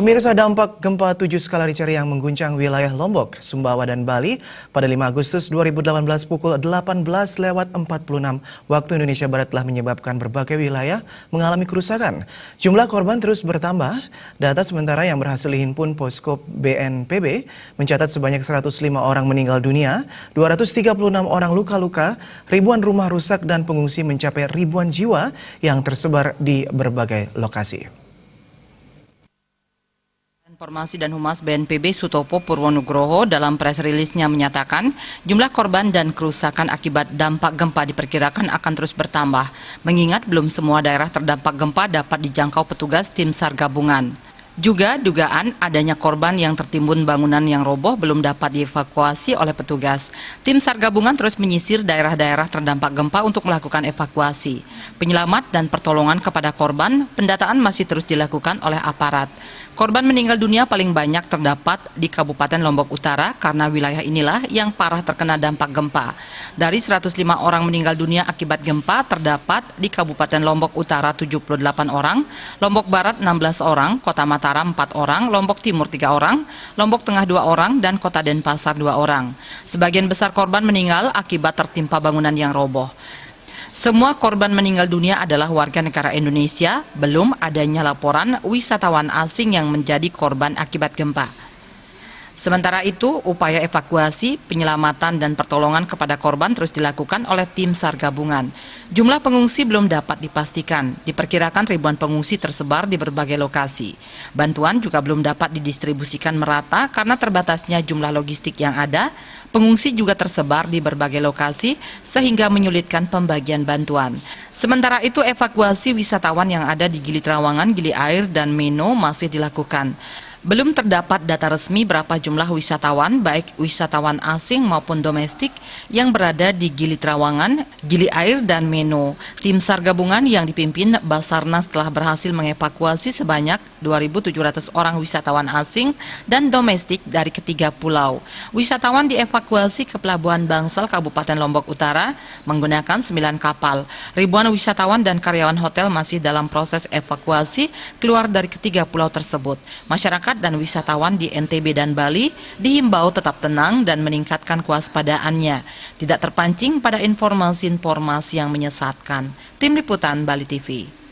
Pemirsa, dampak gempa 7 skala Richter yang mengguncang wilayah Lombok, Sumbawa, dan Bali pada 5 Agustus 2018 pukul 18:46 waktu Indonesia Barat telah menyebabkan berbagai wilayah mengalami kerusakan. Jumlah korban terus bertambah. Data sementara yang berhasil dihimpun Posko BNPB mencatat sebanyak 105 orang meninggal dunia, 236 orang luka-luka, ribuan rumah rusak dan pengungsi mencapai ribuan jiwa yang tersebar di berbagai lokasi. Informasi dan Humas BNPB Sutopo Purwonugroho dalam press release-nya menyatakan jumlah korban dan kerusakan akibat dampak gempa diperkirakan akan terus bertambah, mengingat belum semua daerah terdampak gempa dapat dijangkau petugas tim SAR gabungan. Juga dugaan adanya korban yang tertimbun bangunan yang roboh belum dapat dievakuasi oleh petugas. Tim SAR gabungan terus menyisir daerah-daerah terdampak gempa untuk melakukan evakuasi. Penyelamat dan pertolongan kepada korban, pendataan masih terus dilakukan oleh aparat. Korban meninggal dunia paling banyak terdapat di Kabupaten Lombok Utara karena wilayah inilah yang parah terkena dampak gempa. Dari 105 orang meninggal dunia akibat gempa terdapat di Kabupaten Lombok Utara 78 orang, Lombok Barat 16 orang, Kota Mataram 4 orang, Lombok Timur 3 orang, Lombok Tengah 2 orang, dan Kota Denpasar 2 orang. Sebagian besar korban meninggal akibat tertimpa bangunan yang roboh. Semua korban meninggal dunia adalah warga negara Indonesia, belum adanya laporan wisatawan asing yang menjadi korban akibat gempa. Sementara itu, upaya evakuasi, penyelamatan, dan pertolongan kepada korban terus dilakukan oleh tim SAR gabungan. Jumlah pengungsi belum dapat dipastikan, diperkirakan ribuan pengungsi tersebar di berbagai lokasi. Bantuan juga belum dapat didistribusikan merata karena terbatasnya jumlah logistik yang ada. Pengungsi juga tersebar di berbagai lokasi sehingga menyulitkan pembagian bantuan. Sementara itu, evakuasi wisatawan yang ada di Gili Trawangan, Gili Air, dan Meno masih dilakukan. Belum terdapat data resmi berapa jumlah wisatawan, baik wisatawan asing maupun domestik, yang berada di Gili Trawangan, Gili Air, dan Meno. Tim SAR gabungan yang dipimpin Basarnas telah berhasil mengevakuasi sebanyak 2.700 orang wisatawan asing dan domestik dari ketiga pulau. Wisatawan dievakuasi ke Pelabuhan Bangsal, Kabupaten Lombok Utara, menggunakan 9 kapal. Ribuan wisatawan dan karyawan hotel masih dalam proses evakuasi keluar dari ketiga pulau tersebut. Masyarakat dan wisatawan di NTB dan Bali dihimbau tetap tenang dan meningkatkan kewaspadaannya, tidak terpancing pada informasi-informasi yang menyesatkan. Tim Liputan Bali TV.